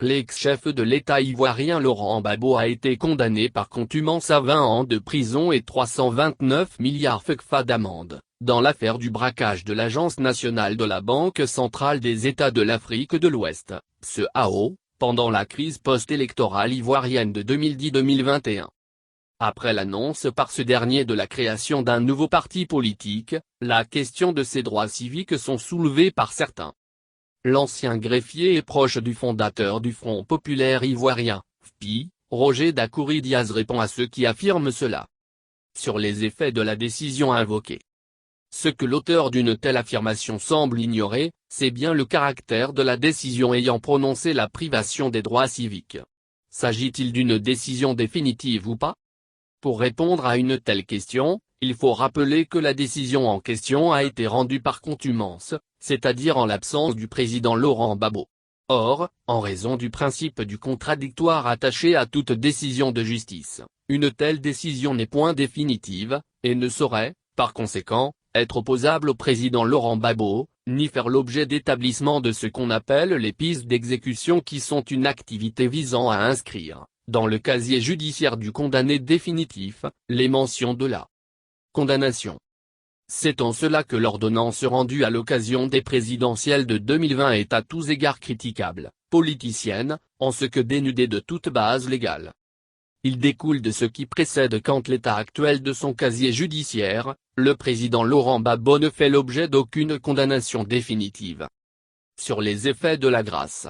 L'ex-chef de l'État ivoirien Laurent Gbagbo a été condamné par contumace à 20 ans de prison et 329 milliards CFA d'amende, dans l'affaire du braquage de l'Agence nationale de la Banque centrale des États de l'Afrique de l'Ouest, CEAO, pendant la crise post-électorale ivoirienne de 2010-2021. Après l'annonce par ce dernier de la création d'un nouveau parti politique, la question de ses droits civiques sont soulevées par certains. L'ancien greffier et proche du fondateur du Front populaire ivoirien, FPI, Roger Dacoury Diaz répond à ceux qui affirment cela. Sur les effets de la décision invoquée. Ce que l'auteur d'une telle affirmation semble ignorer, c'est bien le caractère de la décision ayant prononcé la privation des droits civiques. S'agit-il d'une décision définitive ou pas? Pour répondre à une telle question, il faut rappeler que la décision en question a été rendue par contumace, c'est-à-dire en l'absence du président Laurent Gbagbo. Or, en raison du principe du contradictoire attaché à toute décision de justice, une telle décision n'est point définitive, et ne saurait, par conséquent, être opposable au président Laurent Gbagbo, ni faire l'objet d'établissement de ce qu'on appelle les pistes d'exécution qui sont une activité visant à inscrire, dans le casier judiciaire du condamné définitif, les mentions de la condamnation. C'est en cela que l'ordonnance rendue à l'occasion des présidentielles de 2020 est à tous égards critiquable, politicienne, en ce que dénudée de toute base légale. Il découle de ce qui précède quand l'état actuel de son casier judiciaire, le président Laurent Gbagbo ne fait l'objet d'aucune condamnation définitive. Sur les effets de la grâce.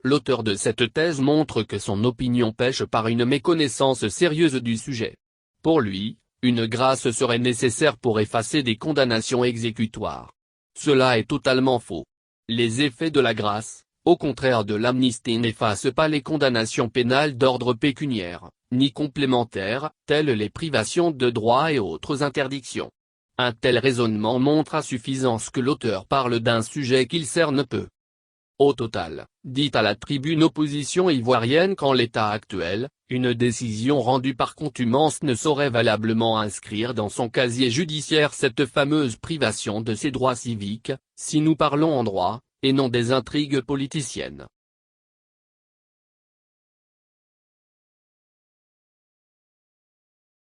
L'auteur de cette thèse montre que son opinion pèche par une méconnaissance sérieuse du sujet. Pour lui, une grâce serait nécessaire pour effacer des condamnations exécutoires. Cela est totalement faux. Les effets de la grâce, au contraire de l'amnistie, n'effacent pas les condamnations pénales d'ordre pécuniaire, ni complémentaires, telles les privations de droits et autres interdictions. Un tel raisonnement montre à suffisance que l'auteur parle d'un sujet qu'il cerne peu. Au total, dit à la tribune Opposition ivoirienne qu'en l'état actuel, une décision rendue par contumace ne saurait valablement inscrire dans son casier judiciaire cette fameuse privation de ses droits civiques, si nous parlons en droit, et non des intrigues politiciennes.